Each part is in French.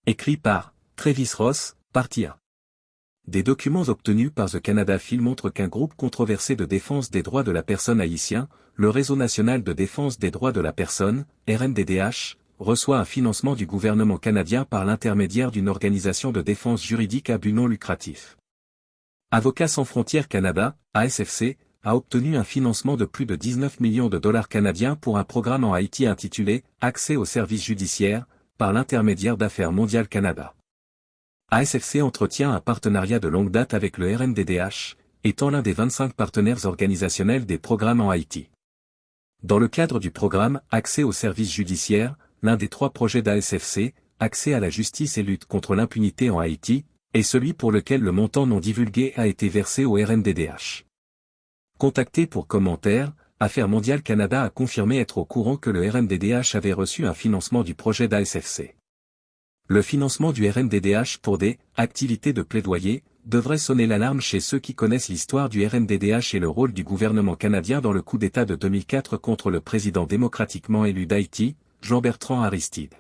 Écrit par Travis Ross, partie 1. Des documents obtenus par The Canada File montrent qu'un groupe controversé de défense des droits de la personne haïtien, le Réseau national de défense des droits de la personne, RNDDH, reçoit un financement du gouvernement canadien par l'intermédiaire d'une organisation de défense juridique à but non lucratif. Avocats sans frontières Canada, ASFC, a obtenu un financement de plus de 19 millions de dollars canadiens pour un programme en Haïti intitulé « Accès aux services judiciaires » par l'intermédiaire d'Affaires mondiales Canada. ASFC entretient un partenariat de longue date avec le RNDDH, étant l'un des 25 partenaires organisationnels des programmes en Haïti. Dans le cadre du programme « Accès aux services judiciaires », l'un des 3 projets d'ASFC, « Accès à la justice et lutte contre l'impunité en Haïti », est celui pour lequel le montant non divulgué a été versé au RNDDH. Contacté pour commentaires, Affaires mondiales Canada a confirmé être au courant que le RNDDH avait reçu un financement du projet d'ASFC. Le financement du RNDDH pour des « activités de plaidoyer » devrait sonner l'alarme chez ceux qui connaissent l'histoire du RNDDH et le rôle du gouvernement canadien dans le coup d'État de 2004 contre le président démocratiquement élu d'Haïti, Jean-Bertrand Aristide.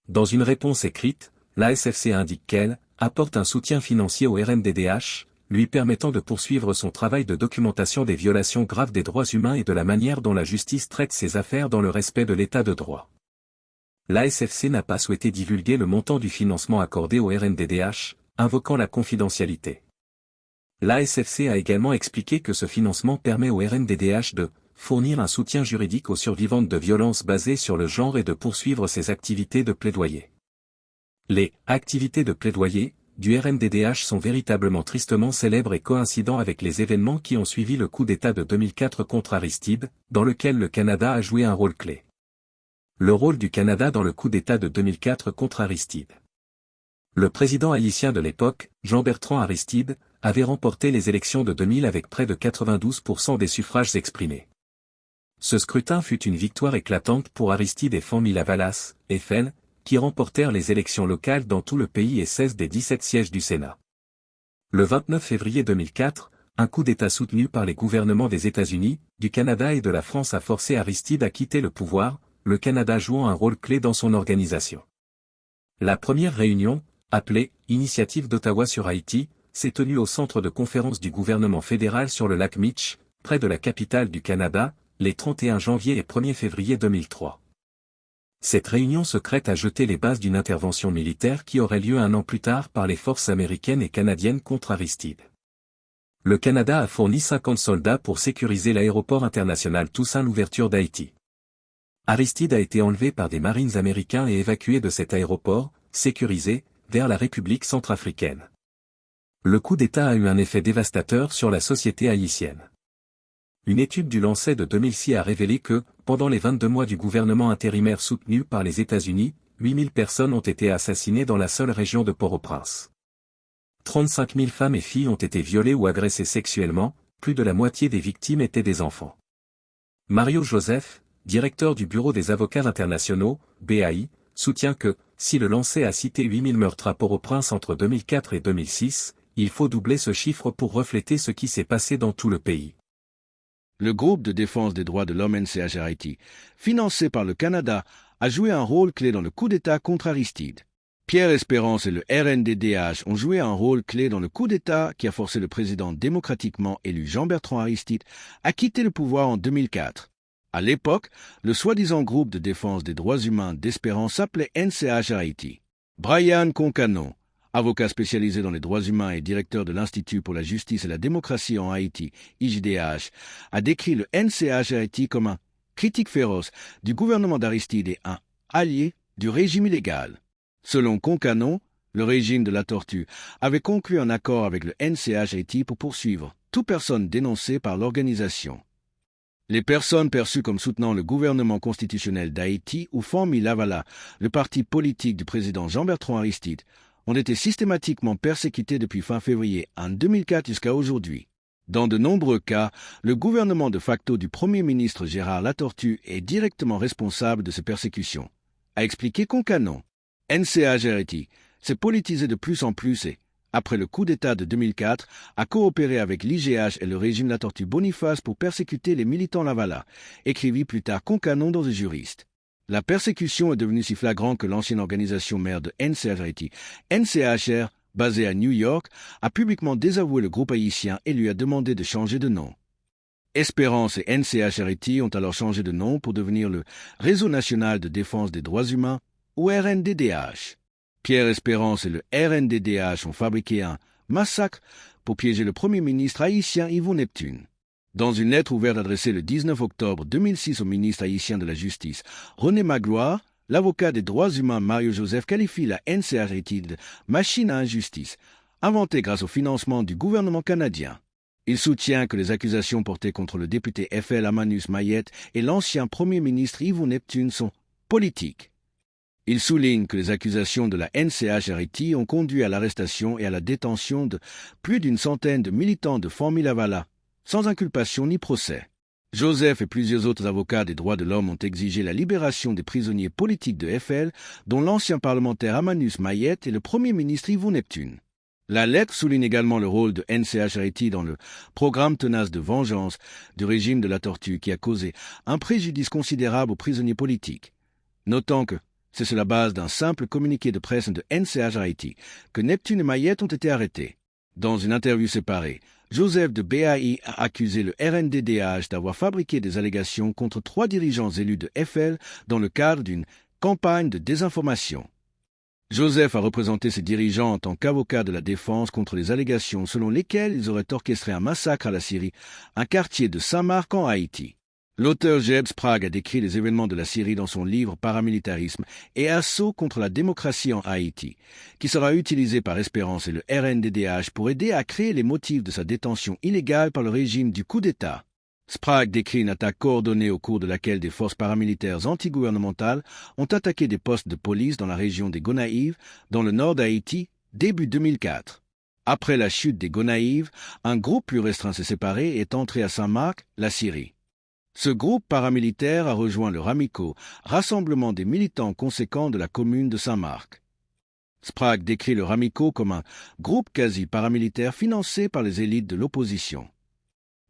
Dans une réponse écrite, l'ASFC indique qu'elle apporte un soutien financier au RNDDH, lui permettant de poursuivre son travail de documentation des violations graves des droits humains et de la manière dont la justice traite ses affaires dans le respect de l'état de droit. L'ASFC n'a pas souhaité divulguer le montant du financement accordé au RNDDH, invoquant la confidentialité. L'ASFC a également expliqué que ce financement permet au RNDDH de fournir un soutien juridique aux survivantes de violences basées sur le genre et de poursuivre ses activités de plaidoyer. Les activités de plaidoyer du RNDDH sont véritablement tristement célèbres et coïncidant avec les événements qui ont suivi le coup d'État de 2004 contre Aristide, dans lequel le Canada a joué un rôle clé. Le rôle du Canada dans le coup d'État de 2004 contre Aristide. Le président haïtien de l'époque, Jean-Bertrand Aristide, avait remporté les élections de 2000 avec près de 92% des suffrages exprimés. Ce scrutin fut une victoire éclatante pour Aristide et Fanmi Lavalas, FN, qui remportèrent les élections locales dans tout le pays et 16 des 17 sièges du Sénat. Le 29 février 2004, un coup d'État soutenu par les gouvernements des États-Unis, du Canada et de la France a forcé Aristide à quitter le pouvoir, le Canada jouant un rôle clé dans son organisation. La première réunion, appelée « Initiative d'Ottawa sur Haïti », s'est tenue au centre de conférence du gouvernement fédéral sur le lac Meech, près de la capitale du Canada, les 31 janvier et 1er février 2003. Cette réunion secrète a jeté les bases d'une intervention militaire qui aurait lieu un an plus tard par les forces américaines et canadiennes contre Aristide. Le Canada a fourni 50 soldats pour sécuriser l'aéroport international Toussaint-Louverture d'Haïti. Aristide a été enlevé par des marines américains et évacué de cet aéroport, sécurisé, vers la République centrafricaine. Le coup d'État a eu un effet dévastateur sur la société haïtienne. Une étude du Lancet de 2006 a révélé que, pendant les 22 mois du gouvernement intérimaire soutenu par les États-Unis, 8000 personnes ont été assassinées dans la seule région de Port-au-Prince. 35 000 femmes et filles ont été violées ou agressées sexuellement, plus de la moitié des victimes étaient des enfants. Mario Joseph, directeur du Bureau des avocats internationaux, BAI, soutient que, si le Lancet a cité 8000 meurtres à Port-au-Prince entre 2004 et 2006, il faut doubler ce chiffre pour refléter ce qui s'est passé dans tout le pays. Le groupe de défense des droits de l'homme NCH Haïti, financé par le Canada, a joué un rôle clé dans le coup d'État contre Aristide. Pierre Espérance et le RNDDH ont joué un rôle clé dans le coup d'État qui a forcé le président démocratiquement élu Jean-Bertrand Aristide à quitter le pouvoir en 2004. À l'époque, le soi-disant groupe de défense des droits humains d'Espérance s'appelait NCH Haïti. Brian Concanon, avocat spécialisé dans les droits humains et directeur de l'Institut pour la justice et la démocratie en Haïti, IJDH, a décrit le NCH Haïti comme un critique féroce du gouvernement d'Aristide et un allié du régime illégal. Selon Concanon, le régime de la tortue avait conclu un accord avec le NCH Haïti pour poursuivre toute personne dénoncée par l'organisation. Les personnes perçues comme soutenant le gouvernement constitutionnel d'Haïti ou Fanmi Lavalas, le parti politique du président Jean-Bertrand Aristide, ont été systématiquement persécutés depuis fin février en 2004 jusqu'à aujourd'hui. Dans de nombreux cas, le gouvernement de facto du Premier ministre Gérard Latortue est directement responsable de ces persécutions. A expliqué Concanon, NCH Haïti s'est politisé de plus en plus et, après le coup d'État de 2004, a coopéré avec l'IGH et le régime Latortue Boniface pour persécuter les militants Lavalas, écrivit plus tard Concanon dans The Jurist. La persécution est devenue si flagrante que l'ancienne organisation mère de NCHRT, NCHR, basée à New York, a publiquement désavoué le groupe haïtien et lui a demandé de changer de nom. Espérance et NCHRT ont alors changé de nom pour devenir le Réseau national de défense des droits humains, ou RNDDH. Pierre Espérance et le RNDDH ont fabriqué un massacre pour piéger le premier ministre haïtien Yvon Neptune. Dans une lettre ouverte adressée le 19 octobre 2006 au ministre haïtien de la Justice, René Magloire, l'avocat des droits humains Mario Joseph qualifie la NCHRT de machine à injustice, inventée grâce au financement du gouvernement canadien. Il soutient que les accusations portées contre le député FL Amanus Mayet et l'ancien premier ministre Yvon Neptune sont politiques. Il souligne que les accusations de la NCHRT ont conduit à l'arrestation et à la détention de plus d'une centaine de militants de Fort Lavala, sans inculpation ni procès. Joseph et plusieurs autres avocats des droits de l'homme ont exigé la libération des prisonniers politiques de FL, dont l'ancien parlementaire Amanus Mayet et le premier ministre Yvon Neptune. La lettre souligne également le rôle de NCHRT dans le programme tenace de vengeance du régime de la torture qui a causé un préjudice considérable aux prisonniers politiques. Notant que c'est sur la base d'un simple communiqué de presse de NCHRT que Neptune et Mayet ont été arrêtés. Dans une interview séparée, Joseph de BAI a accusé le RNDDH d'avoir fabriqué des allégations contre 3 dirigeants élus de FL dans le cadre d'une campagne de désinformation. Joseph a représenté ces dirigeants en tant qu'avocat de la défense contre les allégations selon lesquelles ils auraient orchestré un massacre à la Syrie, un quartier de Saint-Marc en Haïti. L'auteur Jeb Sprague a décrit les événements de la Syrie dans son livre Paramilitarisme et assaut contre la démocratie en Haïti, qui sera utilisé par Espérance et le RNDDH pour aider à créer les motifs de sa détention illégale par le régime du coup d'État. Sprague décrit une attaque coordonnée au cours de laquelle des forces paramilitaires antigouvernementales ont attaqué des postes de police dans la région des Gonaïves, dans le nord d'Haïti, début 2004. Après la chute des Gonaïves, un groupe plus restreint s'est séparé et est entré à Saint-Marc, la Syrie. Ce groupe paramilitaire a rejoint le Ramico, rassemblement des militants conséquents de la commune de Saint-Marc. Sprague décrit le Ramico comme un groupe quasi-paramilitaire financé par les élites de l'opposition.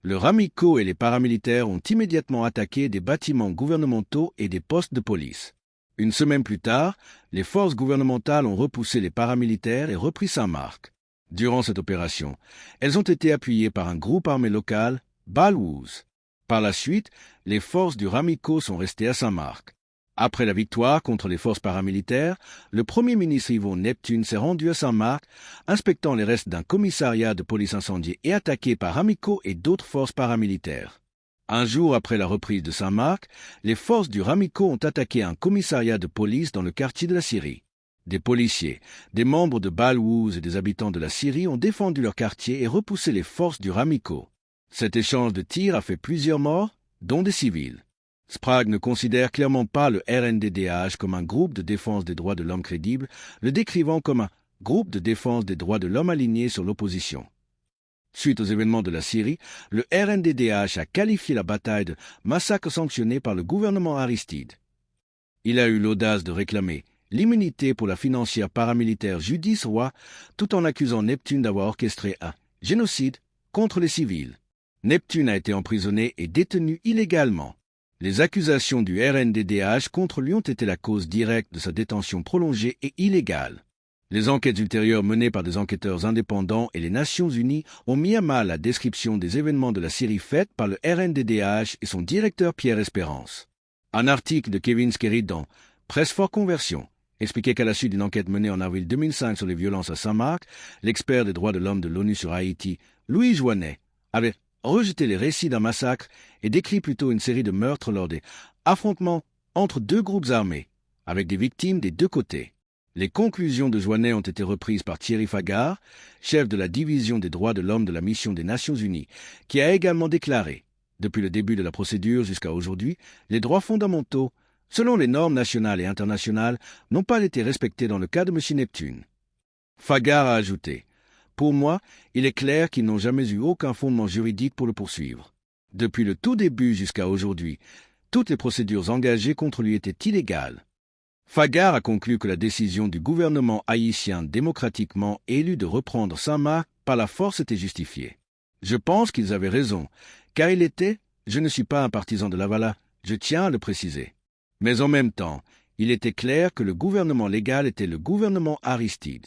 Le Ramico et les paramilitaires ont immédiatement attaqué des bâtiments gouvernementaux et des postes de police. Une semaine plus tard, les forces gouvernementales ont repoussé les paramilitaires et repris Saint-Marc. Durant cette opération, elles ont été appuyées par un groupe armé local, Balwouz. Par la suite, les forces du Ramico sont restées à Saint-Marc. Après la victoire contre les forces paramilitaires, le premier ministre Yvon Neptune s'est rendu à Saint-Marc, inspectant les restes d'un commissariat de police incendié et attaqué par Ramico et d'autres forces paramilitaires. Un jour après la reprise de Saint-Marc, les forces du Ramico ont attaqué un commissariat de police dans le quartier de la Syrie. Des policiers, des membres de Balwouz et des habitants de la Syrie ont défendu leur quartier et repoussé les forces du Ramico. Cet échange de tirs a fait plusieurs morts, dont des civils. Sprague ne considère clairement pas le RNDDH comme un groupe de défense des droits de l'homme crédible, le décrivant comme un groupe de défense des droits de l'homme aligné sur l'opposition. Suite aux événements de la Syrie, le RNDDH a qualifié la bataille de massacre sanctionné par le gouvernement Aristide. Il a eu l'audace de réclamer l'immunité pour la financière paramilitaire Judice Roy, tout en accusant Neptune d'avoir orchestré un génocide contre les civils. Neptune a été emprisonné et détenu illégalement. Les accusations du RNDDH contre lui ont été la cause directe de sa détention prolongée et illégale. Les enquêtes ultérieures menées par des enquêteurs indépendants et les Nations Unies ont mis à mal la description des événements de la Syrie faite par le RNDDH et son directeur Pierre Espérance. Un article de Kevin Skerrit dans Presse Fort Conversion expliquait qu'à la suite d'une enquête menée en avril 2005 sur les violences à Saint-Marc, l'expert des droits de l'homme de l'ONU sur Haïti, Louis Joannet, avait rejeté les récits d'un massacre et décrit plutôt une série de meurtres lors des affrontements entre 2 groupes armés, avec des victimes des 2 côtés. Les conclusions de Joannet ont été reprises par Thierry Fagard, chef de la division des droits de l'homme de la mission des Nations Unies, qui a également déclaré, depuis le début de la procédure jusqu'à aujourd'hui, les droits fondamentaux, selon les normes nationales et internationales, n'ont pas été respectés dans le cas de M. Neptune. Fagard a ajouté: pour moi, il est clair qu'ils n'ont jamais eu aucun fondement juridique pour le poursuivre. Depuis le tout début jusqu'à aujourd'hui, toutes les procédures engagées contre lui étaient illégales. Fagard a conclu que la décision du gouvernement haïtien démocratiquement élu de reprendre Saint-Marc par la force était justifiée. Je pense qu'ils avaient raison, car je ne suis pas un partisan de Lavala, je tiens à le préciser. Mais en même temps, il était clair que le gouvernement légal était le gouvernement Aristide.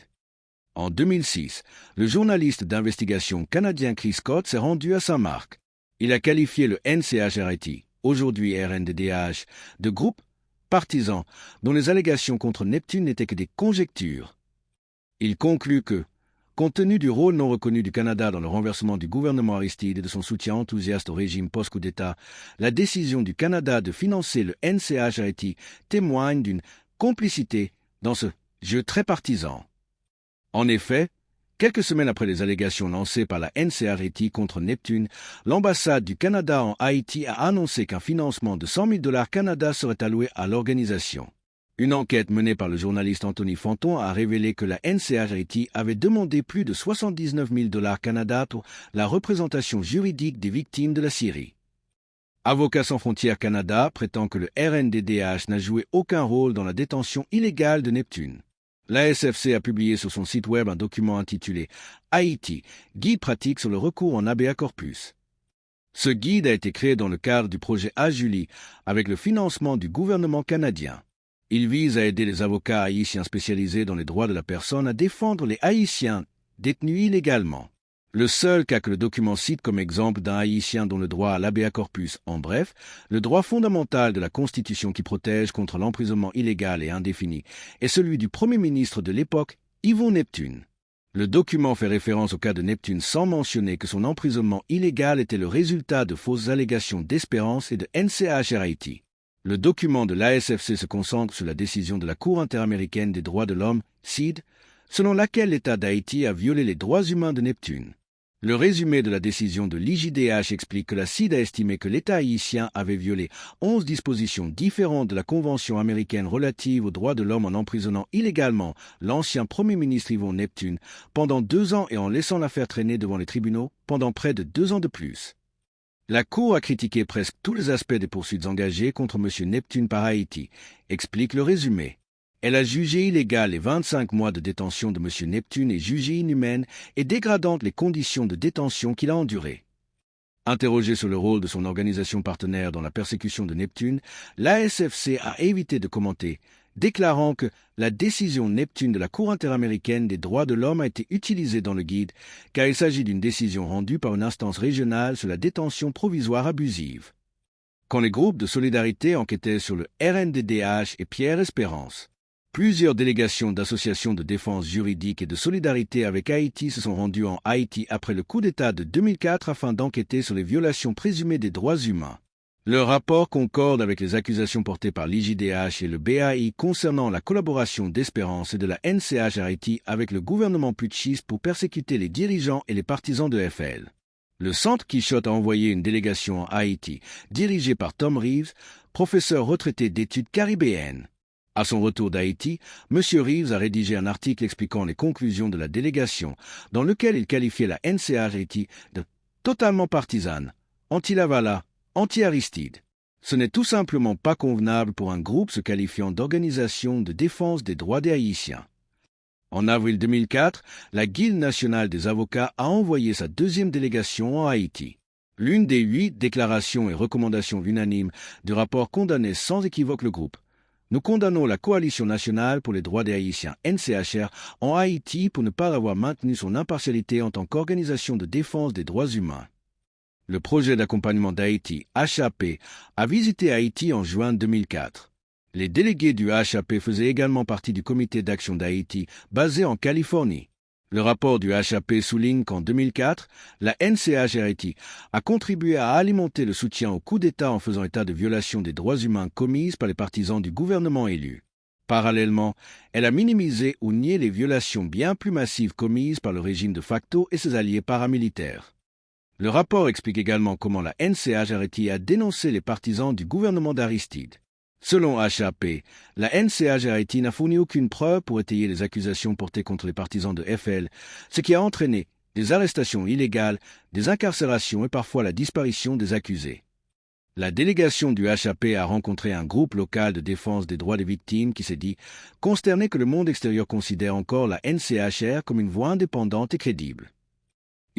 En 2006, le journaliste d'investigation canadien Chris Scott s'est rendu à Saint-Marc. Il a qualifié le NCHRIT, aujourd'hui RNDDH, de groupe partisan dont les allégations contre Neptune n'étaient que des conjectures. Il conclut que, compte tenu du rôle non reconnu du Canada dans le renversement du gouvernement Aristide et de son soutien enthousiaste au régime post-coup d'État, la décision du Canada de financer le NCHRIT témoigne d'une complicité dans ce jeu très partisan. En effet, quelques semaines après les allégations lancées par la NCHRIT contre Neptune, l'ambassade du Canada en Haïti a annoncé qu'un financement de 100 000 $ Canada serait alloué à l'organisation. Une enquête menée par le journaliste Anthony Fanton a révélé que la NCHRIT avait demandé plus de 79 000 $ Canada pour la représentation juridique des victimes de la Syrie. Avocats sans frontières Canada prétend que le RNDDH n'a joué aucun rôle dans la détention illégale de Neptune. L'ASFC a publié sur son site web un document intitulé « Haïti, guide pratique sur le recours en habeas corpus ». Ce guide a été créé dans le cadre du projet AJULI avec le financement du gouvernement canadien. Il vise à aider les avocats haïtiens spécialisés dans les droits de la personne à défendre les Haïtiens détenus illégalement. Le seul cas que le document cite comme exemple d'un Haïtien dont le droit à l'habeas corpus, en bref, le droit fondamental de la Constitution qui protège contre l'emprisonnement illégal et indéfini, est celui du Premier ministre de l'époque, Yvon Neptune. Le document fait référence au cas de Neptune sans mentionner que son emprisonnement illégal était le résultat de fausses allégations d'Espérance et de NCHRIT. Le document de l'ASFC se concentre sur la décision de la Cour interaméricaine des droits de l'homme, CID, selon laquelle l'État d'Haïti a violé les droits humains de Neptune. Le résumé de la décision de l'IJDH explique que la CID a estimé que l'État haïtien avait violé 11 dispositions différentes de la Convention américaine relative aux droits de l'homme en emprisonnant illégalement l'ancien Premier ministre Yvon Neptune pendant 2 ans et en laissant l'affaire traîner devant les tribunaux pendant près de 2 ans de plus. La Cour a critiqué presque tous les aspects des poursuites engagées contre M. Neptune par Haïti, explique le résumé. Elle a jugé illégal les 25 mois de détention de M. Neptune et jugé inhumaines et dégradantes les conditions de détention qu'il a endurées. Interrogé sur le rôle de son organisation partenaire dans la persécution de Neptune, l'ASFC a évité de commenter, déclarant que la décision Neptune de la Cour interaméricaine des droits de l'homme a été utilisée dans le guide, car il s'agit d'une décision rendue par une instance régionale sur la détention provisoire abusive. Quand les groupes de solidarité enquêtaient sur le RNDDH et Pierre Espérance, plusieurs délégations d'associations de défense juridique et de solidarité avec Haïti se sont rendues en Haïti après le coup d'État de 2004 afin d'enquêter sur les violations présumées des droits humains. Leur rapport concorde avec les accusations portées par l'IJDH et le BAI concernant la collaboration d'Espérance et de la NCHRIT avec le gouvernement putschiste pour persécuter les dirigeants et les partisans de FL. Le Centre Quichotte a envoyé une délégation en Haïti, dirigée par Tom Reeves, professeur retraité d'études caribéennes. À son retour d'Haïti, M. Reeves a rédigé un article expliquant les conclusions de la délégation, dans lequel il qualifiait la NCHRIT de totalement partisane, anti-Lavala, anti-Aristide. Ce n'est tout simplement pas convenable pour un groupe se qualifiant d'organisation de défense des droits des Haïtiens. En avril 2004, la Guilde nationale des avocats a envoyé sa 2e délégation en Haïti. L'une des 8 déclarations et recommandations unanimes du rapport condamnait sans équivoque le groupe. Nous condamnons la Coalition nationale pour les droits des Haïtiens NCHR en Haïti pour ne pas avoir maintenu son impartialité en tant qu'organisation de défense des droits humains. Le projet d'accompagnement d'Haïti, HAP, a visité Haïti en juin 2004. Les délégués du HAP faisaient également partie du comité d'action d'Haïti, basé en Californie. Le rapport du HAP souligne qu'en 2004, la NCHRIT a contribué à alimenter le soutien au coup d'État en faisant état de violations des droits humains commises par les partisans du gouvernement élu. Parallèlement, elle a minimisé ou nié les violations bien plus massives commises par le régime de facto et ses alliés paramilitaires. Le rapport explique également comment la NCHRIT a dénoncé les partisans du gouvernement d'Aristide. Selon HAP, la NCHRIT n'a fourni aucune preuve pour étayer les accusations portées contre les partisans de FL, ce qui a entraîné des arrestations illégales, des incarcérations et parfois la disparition des accusés. La délégation du HAP a rencontré un groupe local de défense des droits des victimes qui s'est dit consterné que le monde extérieur considère encore la NCHR comme une voix indépendante et crédible.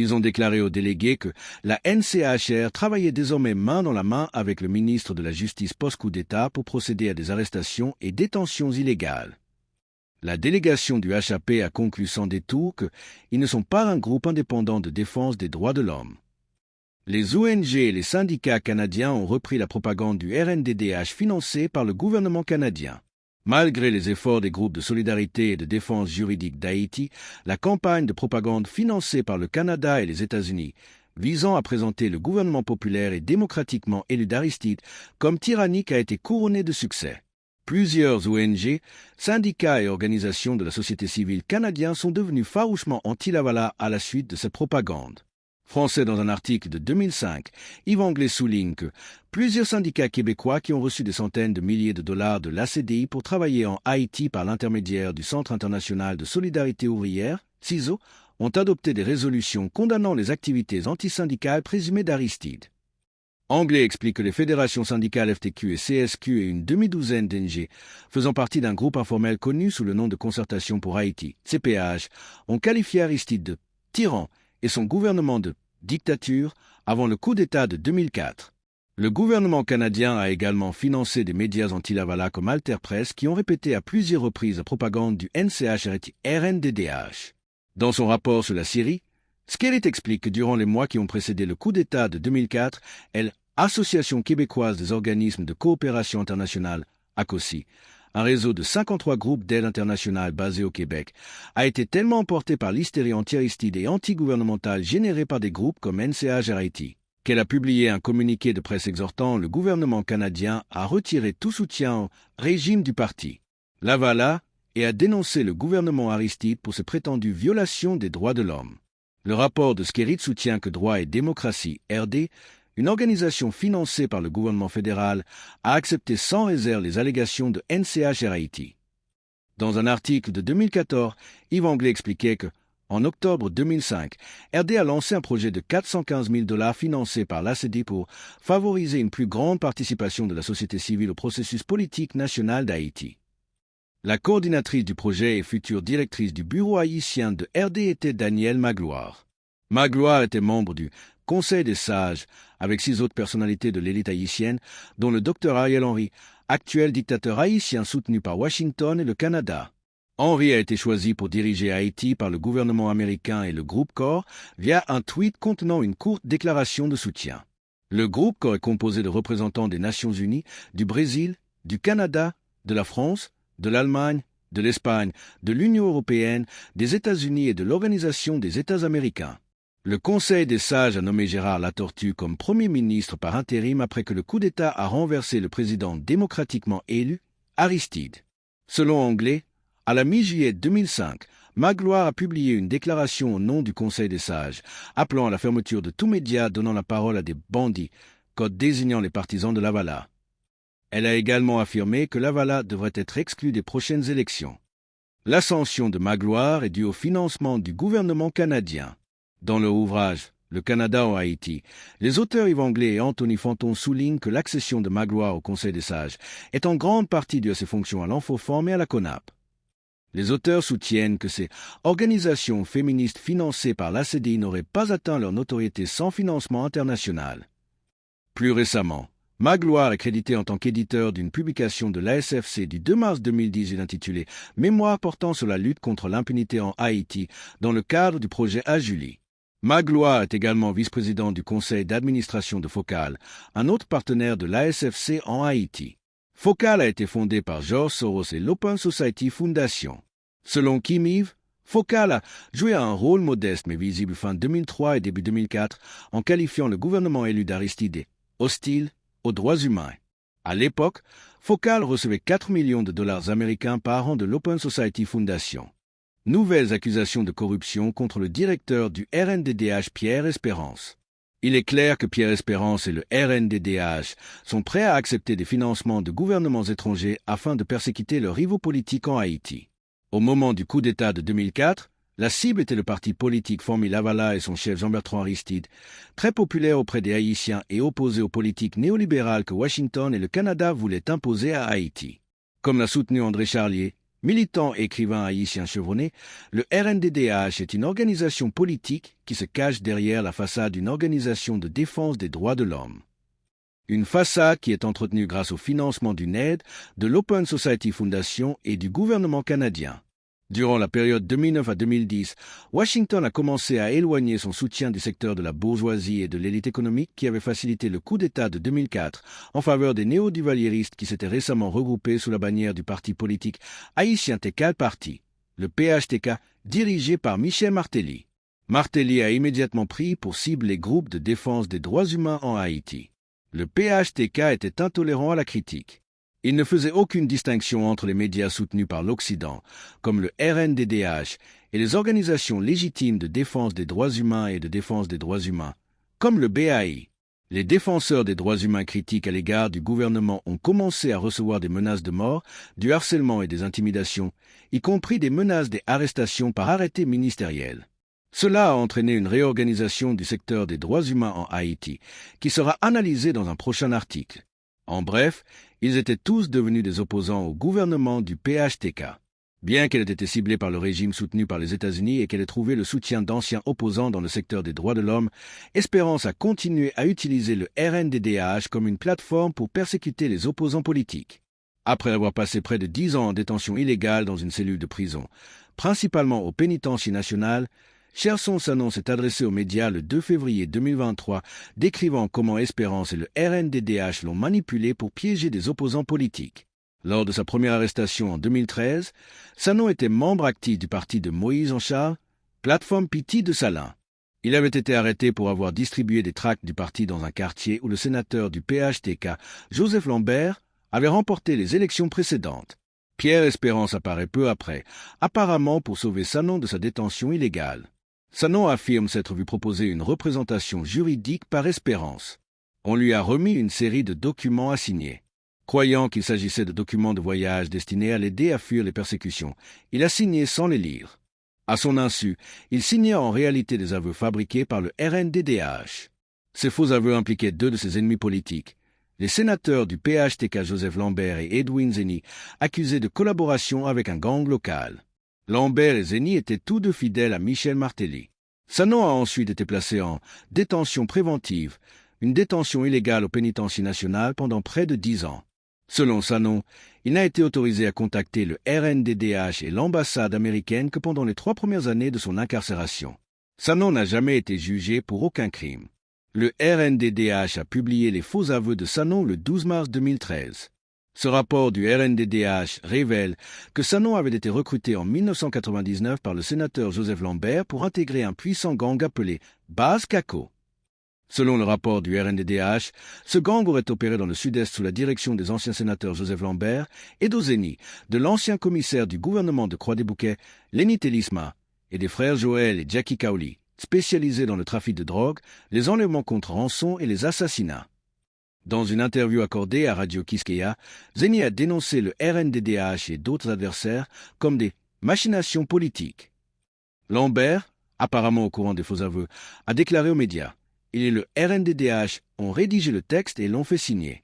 Ils ont déclaré aux délégués que la NCHR travaillait désormais main dans la main avec le ministre de la Justice post-coup d'État pour procéder à des arrestations et détentions illégales. La délégation du HAP a conclu sans détour qu'ils ne sont pas un groupe indépendant de défense des droits de l'homme. Les ONG et les syndicats canadiens ont repris la propagande du RNDDH financée par le gouvernement canadien. Malgré les efforts des groupes de solidarité et de défense juridique d'Haïti, la campagne de propagande financée par le Canada et les États-Unis, visant à présenter le gouvernement populaire et démocratiquement élu d'Aristide comme tyrannique, a été couronnée de succès. Plusieurs ONG, syndicats et organisations de la société civile canadiens sont devenus farouchement anti-Lavalin à la suite de cette propagande. Français dans un article de 2005, Yves Anglais souligne que plusieurs syndicats québécois qui ont reçu des centaines de milliers de dollars de l'ACDI pour travailler en Haïti par l'intermédiaire du Centre international de solidarité ouvrière, CISO, ont adopté des résolutions condamnant les activités antisyndicales présumées d'Aristide. Anglais explique que les fédérations syndicales FTQ et CSQ et une demi-douzaine d'ONG, faisant partie d'un groupe informel connu sous le nom de Concertation pour Haïti, CPH, ont qualifié Aristide de tyran et son gouvernement de dictature avant le coup d'État de 2004. Le gouvernement canadien a également financé des médias anti-Lavalin comme Alter Press qui ont répété à plusieurs reprises la propagande du NCHRT-RNDDH. Dans son rapport sur la Syrie, Skerrit explique que durant les mois qui ont précédé le coup d'État de 2004, l'Association québécoise des organismes de coopération internationale, ACOSI, un réseau de 53 groupes d'aide internationale basés au Québec, a été tellement emportée par l'hystérie anti-Aristide et anti-gouvernementale générée par des groupes comme NCHRT, qu'elle a publié un communiqué de presse exhortant le gouvernement canadien à retirer tout soutien au régime du parti, Lavalin, et à dénoncer le gouvernement Aristide pour ses prétendues violations des droits de l'homme. Le rapport de Skerrit soutient que Droit et démocratie, RD, une organisation financée par le gouvernement fédéral, a accepté sans réserve les allégations de NCHRT. Dans un article de 2014, Yves Anglais expliquait que, en octobre 2005, RD a lancé un projet de 415 000 $ financé par l'ACD pour favoriser une plus grande participation de la société civile au processus politique national d'Haïti. La coordinatrice du projet et future directrice du bureau haïtien de RD était Danielle Magloire. Magloire était membre du Conseil des sages, avec 6 autres personnalités de l'élite haïtienne, dont le Dr Ariel Henry, actuel dictateur haïtien soutenu par Washington et le Canada. Henry a été choisi pour diriger Haïti par le gouvernement américain et le groupe Corps via un tweet contenant une courte déclaration de soutien. Le groupe Corps est composé de représentants des Nations Unies, du Brésil, du Canada, de la France, de l'Allemagne, de l'Espagne, de l'Union européenne, des États-Unis et de l'Organisation des États américains. Le Conseil des sages a nommé Gérard Latortue comme Premier ministre par intérim après que le coup d'État a renversé le président démocratiquement élu, Aristide. Selon Anglais, à la mi-juillet 2005, Magloire a publié une déclaration au nom du Conseil des sages, appelant à la fermeture de tout média donnant la parole à des bandits, code désignant les partisans de Lavalin. Elle a également affirmé que Lavalin devrait être exclu des prochaines élections. L'ascension de Magloire est due au financement du gouvernement canadien. Dans leur ouvrage « Le Canada en Haïti », les auteurs Yves Anglais et Anthony Fanton soulignent que l'accession de Magloire au Conseil des sages est en grande partie due à ses fonctions à l'Infoform et à la CONAP. Les auteurs soutiennent que ces organisations féministes financées par l'ACDI n'auraient pas atteint leur notoriété sans financement international. Plus récemment, Magloire est crédité en tant qu'éditeur d'une publication de l'ASFC du 2 mars 2018 intitulée « Mémoire portant sur la lutte contre l'impunité en Haïti » dans le cadre du projet Ajulie. Magloire est également vice-président du conseil d'administration de Focal, un autre partenaire de l'ASFC en Haïti. Focal a été fondé par George Soros et l'Open Society Foundation. Selon Kim Yves, Focal a joué un rôle modeste mais visible fin 2003 et début 2004 en qualifiant le gouvernement élu d'Aristide hostile aux droits humains. À l'époque, Focal recevait 4 millions de dollars américains par an de l'Open Society Foundation. Nouvelles accusations de corruption contre le directeur du RNDDH Pierre Espérance. Il est clair que Pierre Espérance et le RNDDH sont prêts à accepter des financements de gouvernements étrangers afin de persécuter leurs rivaux politiques en Haïti. Au moment du coup d'État de 2004, la cible était le parti politique Famille Lavalin et son chef Jean-Bertrand Aristide, très populaire auprès des Haïtiens et opposé aux politiques néolibérales que Washington et le Canada voulaient imposer à Haïti. Comme l'a soutenu André Charlier, Militant et écrivain haïtien chevronné, le RNDDH est une organisation politique qui se cache derrière la façade d'une organisation de défense des droits de l'homme. Une façade qui est entretenue grâce au financement d'une aide de l'Open Society Foundation et du gouvernement canadien. Durant la période 2009 à 2010, Washington a commencé à éloigner son soutien du secteur de la bourgeoisie et de l'élite économique qui avait facilité le coup d'État de 2004 en faveur des néo-duvaliéristes qui s'étaient récemment regroupés sous la bannière du parti politique haïtien Tekal Parti, le PHTK, dirigé par Michel Martelly. Martelly a immédiatement pris pour cible les groupes de défense des droits humains en Haïti. Le PHTK était intolérant à la critique. Il ne faisait aucune distinction entre les médias soutenus par l'Occident, comme le RNDDH, et les organisations légitimes de défense des droits humains et de défense des droits humains, comme le BAI. Les défenseurs des droits humains critiques à l'égard du gouvernement ont commencé à recevoir des menaces de mort, du harcèlement et des intimidations, y compris des menaces d'arrestation par arrêté ministériel. Cela a entraîné une réorganisation du secteur des droits humains en Haïti, qui sera analysée dans un prochain article. En bref, ils étaient tous devenus des opposants au gouvernement du PHTK. Bien qu'elle ait été ciblée par le régime soutenu par les États-Unis et qu'elle ait trouvé le soutien d'anciens opposants dans le secteur des droits de l'homme, Espérance a continué à utiliser le RNDDH comme une plateforme pour persécuter les opposants politiques. Après avoir passé près de 10 ans en détention illégale dans une cellule de prison, principalement au pénitencier national, Cherson Sanon s'est adressé aux médias le 2 février 2023, décrivant comment Espérance et le RNDDH l'ont manipulé pour piéger des opposants politiques. Lors de sa première arrestation en 2013, Sanon était membre actif du parti de Moïse Anchar, Plateforme Piti de Salins. Il avait été arrêté pour avoir distribué des tracts du parti dans un quartier où le sénateur du PHTK, Joseph Lambert, avait remporté les élections précédentes. Pierre Espérance apparaît peu après, apparemment pour sauver Sanon de sa détention illégale. Sanon affirme s'être vu proposer une représentation juridique par Espérance. On lui a remis une série de documents à signer. Croyant qu'il s'agissait de documents de voyage destinés à l'aider à fuir les persécutions, il a signé sans les lire. À son insu, il signait en réalité des aveux fabriqués par le RNDDH. Ces faux aveux impliquaient 2 de ses ennemis politiques, les sénateurs du PHTK Joseph Lambert et Edwin Zeni, accusés de collaboration avec un gang local. Lambert et Zeni étaient tous 2 fidèles à Michel Martelly. Sanon a ensuite été placé en détention préventive, une détention illégale au pénitencier national pendant près de 10 ans. Selon Sanon, il n'a été autorisé à contacter le RNDDH et l'ambassade américaine que pendant les 3 premières années de son incarcération. Sanon n'a jamais été jugé pour aucun crime. Le RNDDH a publié les faux aveux de Sanon le 12 mars 2013. Ce rapport du RNDDH révèle que Sanon avait été recruté en 1999 par le sénateur Joseph Lambert pour intégrer un puissant gang appelé Base Kako. Selon le rapport du RNDDH, ce gang aurait opéré dans le sud-est sous la direction des anciens sénateurs Joseph Lambert et d'Ozeni, de l'ancien commissaire du gouvernement de Croix-des-Bouquets, Lenny Telisma, et des frères Joël et Jackie Kauli, spécialisés dans le trafic de drogue, les enlèvements contre rançon et les assassinats. Dans une interview accordée à Radio Quisqueya, Zeni a dénoncé le RNDDH et d'autres adversaires comme des machinations politiques. Lambert, apparemment au courant des faux aveux, a déclaré aux médias « Il et le RNDDH ont rédigé le texte et l'ont fait signer ».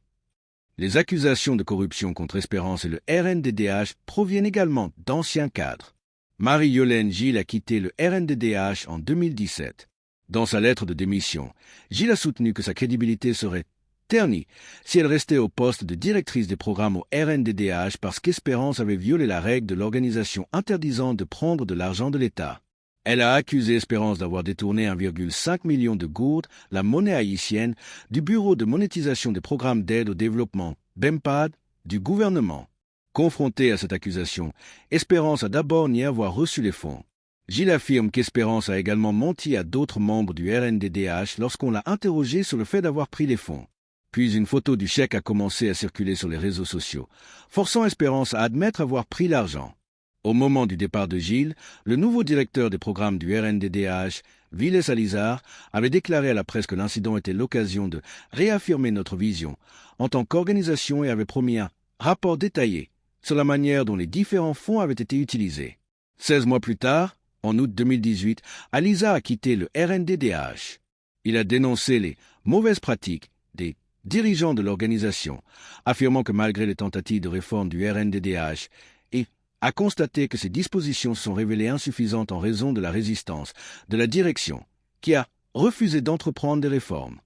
Les accusations de corruption contre Espérance et le RNDDH proviennent également d'anciens cadres. Marie-Yolène Gilles a quitté le RNDDH en 2017. Dans sa lettre de démission, Gilles a soutenu que sa crédibilité serait ternie si elle restait au poste de directrice des programmes au RNDDH parce qu'Espérance avait violé la règle de l'organisation interdisant de prendre de l'argent de l'État. Elle a accusé Espérance d'avoir détourné 1,5 million de gourdes, la monnaie haïtienne, du Bureau de monétisation des programmes d'aide au développement, BEMPAD, du gouvernement. Confrontée à cette accusation, Espérance a d'abord nié avoir reçu les fonds. Gilles affirme qu'Espérance a également menti à d'autres membres du RNDDH lorsqu'on l'a interrogé sur le fait d'avoir pris les fonds. Puis une photo du chèque a commencé à circuler sur les réseaux sociaux, forçant Espérance à admettre avoir pris l'argent. Au moment du départ de Gilles, le nouveau directeur des programmes du RNDDH, Villes Alizar, avait déclaré à la presse que l'incident était l'occasion de réaffirmer notre vision en tant qu'organisation et avait promis un rapport détaillé sur la manière dont les différents fonds avaient été utilisés. 16 mois plus tard, en août 2018, Alizar a quitté le RNDDH. Il a dénoncé les mauvaises pratiques des dirigeants de l'organisation, affirmant que malgré les tentatives de réforme du RNDDH et a constaté que ces dispositions sont révélées insuffisantes en raison de la résistance de la direction, qui a refusé d'entreprendre des réformes.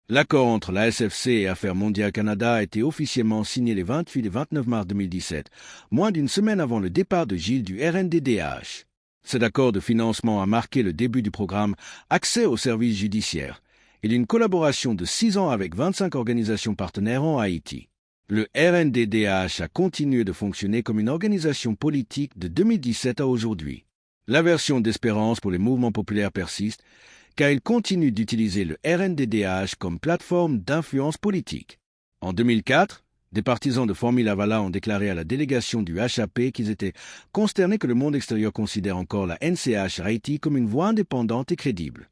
L'accord entre la SFC et Affaires mondiales Canada a été officiellement signé les 28 et 29 mars 2017, moins d'une semaine avant le départ de Gilles du RNDDH. Cet accord de financement a marqué le début du programme Accès aux services judiciaires et d'une collaboration de 6 ans avec 25 organisations partenaires en Haïti. Le RNDDH a continué de fonctionner comme une organisation politique de 2017 à aujourd'hui. L'aversion d'Espérance pour les mouvements populaires persiste, car il continue d'utiliser le RNDDH comme plateforme d'influence politique. En 2004, des partisans de Formule Lavalin ont déclaré à la délégation du HAP qu'ils étaient consternés que le monde extérieur considère encore la NCH Haïti comme une voix indépendante et crédible.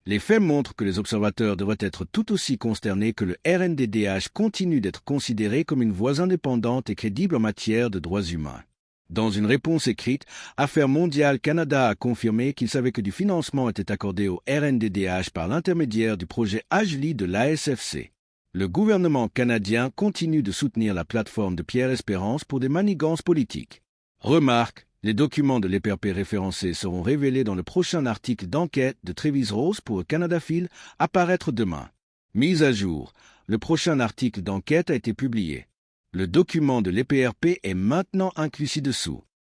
Les faits montrent que les observateurs devraient être tout aussi consternés que le RNDDH continue d'être considéré comme une voix indépendante et crédible en matière de droits humains. Dans une réponse écrite, Affaires mondiales Canada a confirmé qu'il savait que du financement était accordé au RNDDH par l'intermédiaire du projet AGLI de l'ASFC. Le gouvernement canadien continue de soutenir la plateforme de Pierre Espérance pour des manigances politiques. Remarque, les documents de l'EPRP référencés seront révélés dans le prochain article d'enquête de Travis Rose pour Canada Phil à paraître demain. Mise à jour, le prochain article d'enquête a été publié. Le document de l'EPRP est maintenant inclus ci-dessous.